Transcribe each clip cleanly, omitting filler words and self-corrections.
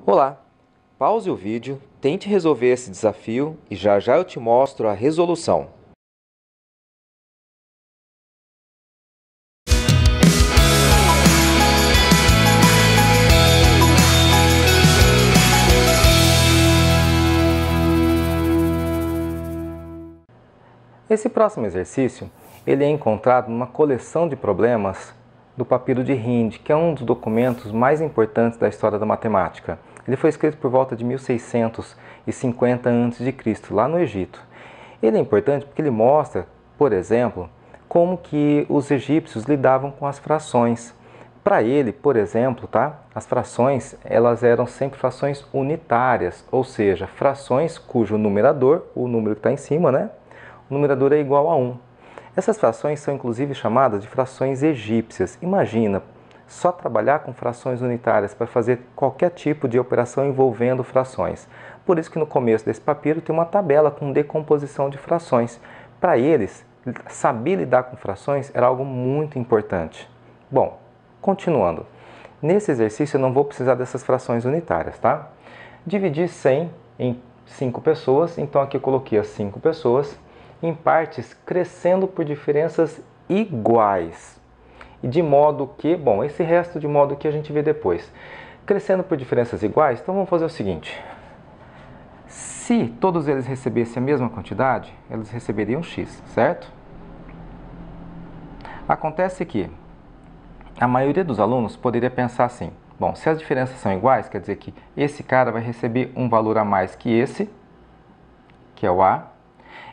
Olá, pause o vídeo, tente resolver esse desafio e já já eu te mostro a resolução. Esse próximo exercício ele é encontrado numa coleção de problemas do Papiro de Hind, que é um dos documentos mais importantes da história da matemática. Ele foi escrito por volta de 1650 a.C., lá no Egito. Ele é importante porque ele mostra, por exemplo, como que os egípcios lidavam com as frações. Para ele, por exemplo, as frações elas eram sempre frações unitárias, ou seja, frações cujo numerador, o número que está em cima, o numerador é igual a 1. Essas frações são inclusive chamadas de frações egípcias. Imagina, só trabalhar com frações unitárias para fazer qualquer tipo de operação envolvendo frações. Por isso que no começo desse papiro tem uma tabela com decomposição de frações. Para eles, saber lidar com frações era algo muito importante. Bom, continuando. Nesse exercício eu não vou precisar dessas frações unitárias, tá? Dividir 100 em 5 pessoas, então aqui eu coloquei as 5 pessoas em partes crescendo por diferenças iguais. E de modo que, bom, esse resto de modo que a gente vê depois. Crescendo por diferenças iguais, então vamos fazer o seguinte. Se todos eles recebessem a mesma quantidade, eles receberiam x, certo? Acontece que a maioria dos alunos poderia pensar assim, bom, se as diferenças são iguais, quer dizer que esse cara vai receber um valor a mais que esse, que é o A.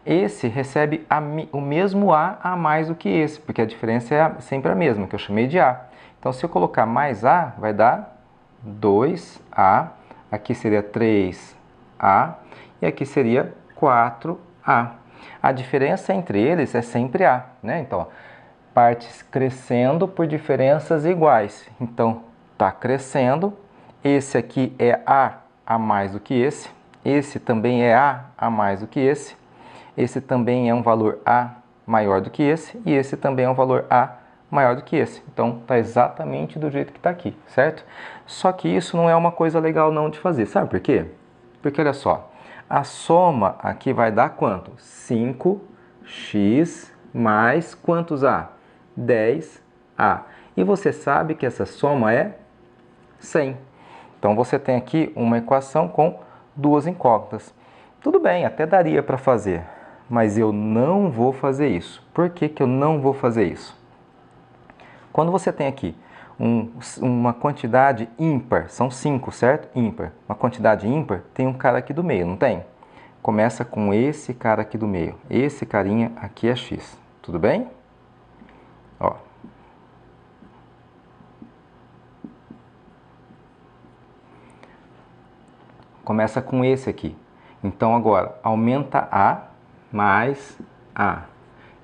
Esse recebe o mesmo A mais do que esse, porque a diferença é sempre a mesma, que eu chamei de A. Então, se eu colocar mais A, vai dar 2A, aqui seria 3A e aqui seria 4A. A diferença entre eles é sempre A, Então, partes crescendo por diferenças iguais. Então, está crescendo, esse aqui é A mais do que esse também é A mais do que esse também é um valor A maior do que esse, e esse também é um valor A maior do que esse. Então, está exatamente do jeito que está aqui, certo? Só que isso não é uma coisa legal não de fazer. Sabe por quê? Porque, olha só, a soma aqui vai dar quanto? 5x mais quantos A? 10A. E você sabe que essa soma é 100. Então, você tem aqui uma equação com duas incógnitas. Tudo bem, até daria para fazer, mas eu não vou fazer isso. Por que que eu não vou fazer isso? Quando você tem aqui uma quantidade ímpar, são 5, certo? Ímpar. Uma quantidade ímpar, tem um cara aqui do meio, não tem? Começa com esse cara aqui do meio. Esse carinha aqui é x. Tudo bem? Ó. Começa com esse aqui. Então, agora, aumenta A mais A.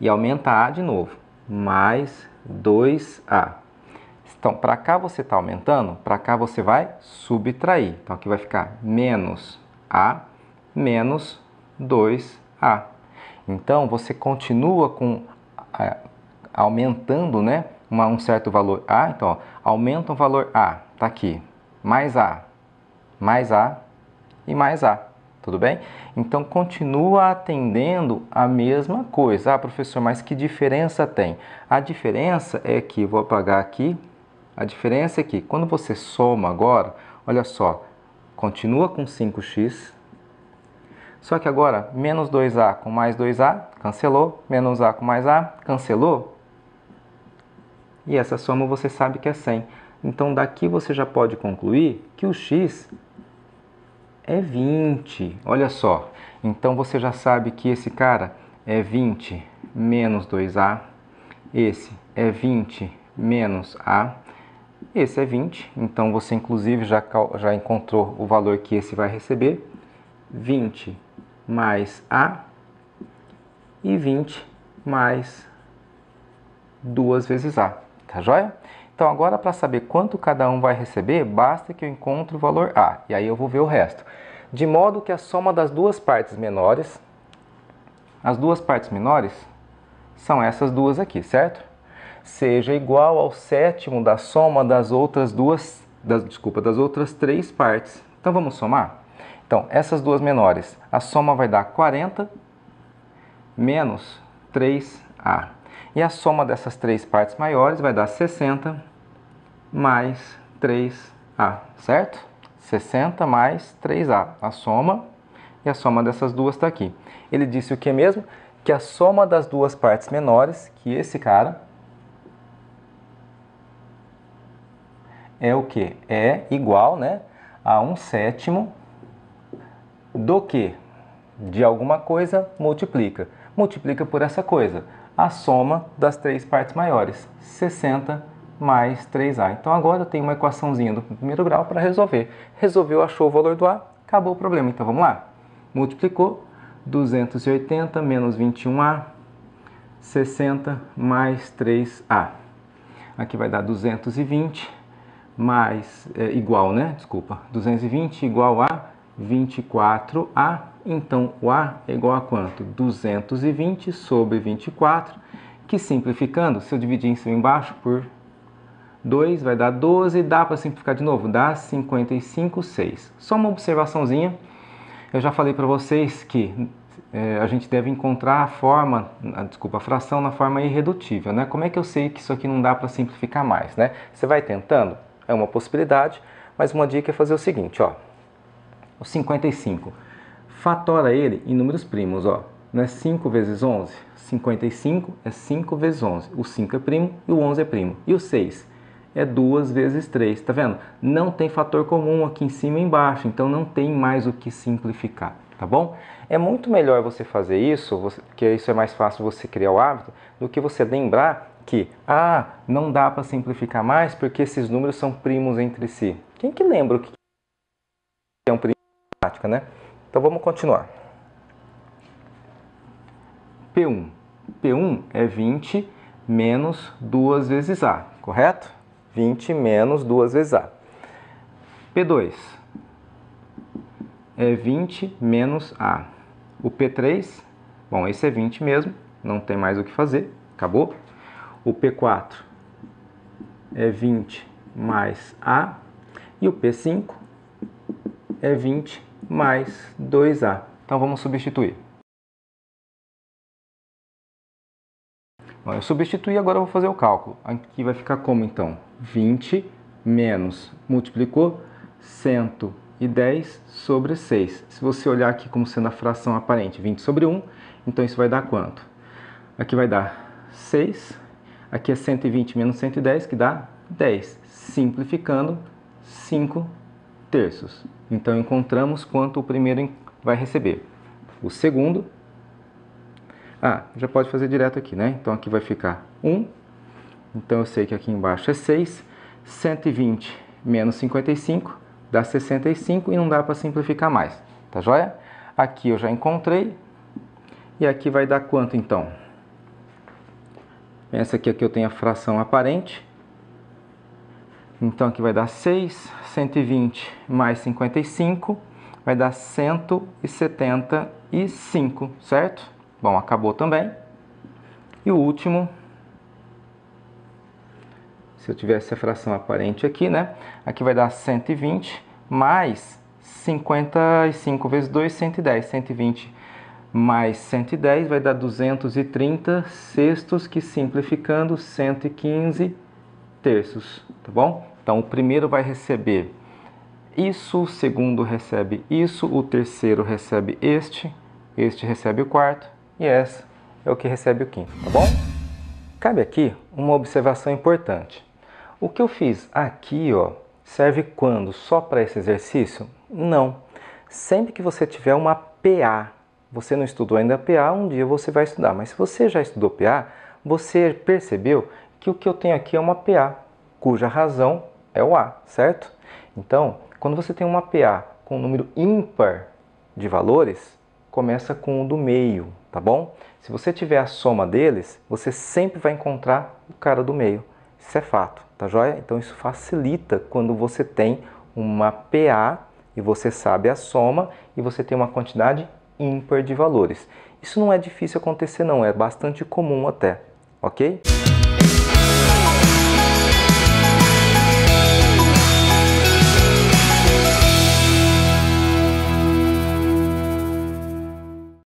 E aumenta A de novo, mais 2A. Então, para cá você está aumentando, para cá você vai subtrair. Então, aqui vai ficar menos A menos 2A. Então, você continua aumentando, um certo valor A. Então, ó, aumenta o valor A, está aqui, mais A e mais A. Tudo bem? Então, continua atendendo a mesma coisa. Ah, professor, mas que diferença tem? A diferença é que, vou apagar aqui, a diferença é que quando você soma agora, olha só, continua com 5x, só que agora, menos 2A com mais 2A, cancelou, menos A com mais A, cancelou, e essa soma você sabe que é 100. Então, daqui você já pode concluir que o x é 20. Olha só. Então, você já sabe que esse cara é 20 menos 2A. Esse é 20 menos A. Esse é 20. Então, você inclusive já encontrou o valor que esse vai receber. 20 mais A e 20 mais 2 vezes A. Tá joia? Então, agora para saber quanto cada um vai receber, basta que eu encontre o valor A. E aí eu vou ver o resto. De modo que a soma das duas partes menores, as duas partes menores são essas duas aqui, certo? Seja igual ao sétimo da soma das outras das outras três partes. Então vamos somar? Então, essas duas menores, a soma vai dar 40 menos 3A. E a soma dessas três partes maiores vai dar 60 mais 3A, certo? 60 mais 3A, a soma, e a soma dessas duas está aqui. Ele disse o que mesmo? Que a soma das duas partes menores, que esse cara, é o que? É igual, né, a 1/7 do que? De alguma coisa, multiplica. Multiplica por essa coisa. A soma das três partes maiores, 60 mais 3A. Então agora eu tenho uma equaçãozinha do primeiro grau para resolver. Resolveu, achou o valor do A, acabou o problema. Então vamos lá. Multiplicou, 280 menos 21A, 60 mais 3A. Aqui vai dar 220 mais, igual, né? Desculpa, 220 igual a 24A. Então, o A é igual a quanto? 220 sobre 24, que simplificando, se eu dividir em cima e embaixo por 2, vai dar 12. Dá para simplificar de novo? Dá 55,6. Só uma observaçãozinha. Eu já falei para vocês que a gente deve encontrar a fração na forma irredutível, né? Como é que eu sei que isso aqui não dá para simplificar mais, né? Você vai tentando, é uma possibilidade, mas uma dica é fazer o seguinte, ó. O 55, fatora ele em números primos, ó. Não é 5 vezes 11? 55 é 5 vezes 11. O 5 é primo e o 11 é primo. E o 6 é 2 vezes 3, tá vendo? Não tem fator comum aqui em cima e embaixo, então não tem mais o que simplificar, tá bom? É muito melhor você fazer isso, porque isso é mais fácil você criar o hábito, do que você lembrar que, não dá para simplificar mais porque esses números são primos entre si. Quem que lembra o que é um primo em matemática, né? Então vamos continuar. P1. P1 é 20 menos 2 vezes A, correto? 20 menos 2 vezes A. P2 é 20 menos A. O P3, bom, esse é 20 mesmo, não tem mais o que fazer, acabou. O P4 é 20 mais A. E o P5 é 20 mais 2A. Então vamos substituir. Bom, eu substituí, agora eu vou fazer o cálculo. Aqui vai ficar como então? 20 menos, multiplicou, 110 sobre 6. Se você olhar aqui como sendo a fração aparente, 20 sobre 1, então isso vai dar quanto? Aqui vai dar 6, aqui é 120 menos 110, que dá 10. Simplificando, 5 terços. Então encontramos quanto o primeiro vai receber. O segundo, já pode fazer direto aqui, né? Então aqui vai ficar 1, então eu sei que aqui embaixo é 6, 120 menos 55 dá 65 e não dá para simplificar mais, tá joia? Aqui eu já encontrei, e aqui vai dar quanto então? Pensa que aqui eu tenho a fração aparente, então aqui vai dar 6, 120 mais 55 vai dar 175, certo? Bom, acabou também. E o último, se eu tivesse a fração aparente aqui, né? Aqui vai dar 120 mais 55 vezes 2, 110. 120 mais 110 vai dar 230 sextos, que simplificando, 115 terços, tá bom? Então, o primeiro vai receber isso, o segundo recebe isso, o terceiro recebe este recebe o quarto, e essa é o que recebe o quinto, tá bom? Cabe aqui uma observação importante. O que eu fiz aqui, ó, serve quando? Só para esse exercício? Não. Sempre que você tiver uma PA, você não estudou ainda PA, um dia você vai estudar, mas se você já estudou PA, você percebeu que o que eu tenho aqui é uma PA, cuja razão é o A, certo? Então, quando você tem uma PA com um número ímpar de valores, começa com o do meio, tá bom? Se você tiver a soma deles, você sempre vai encontrar o cara do meio. Isso é fato, tá joia? Então isso facilita quando você tem uma PA e você sabe a soma e você tem uma quantidade ímpar de valores. Isso não é difícil acontecer não, é bastante comum até, ok?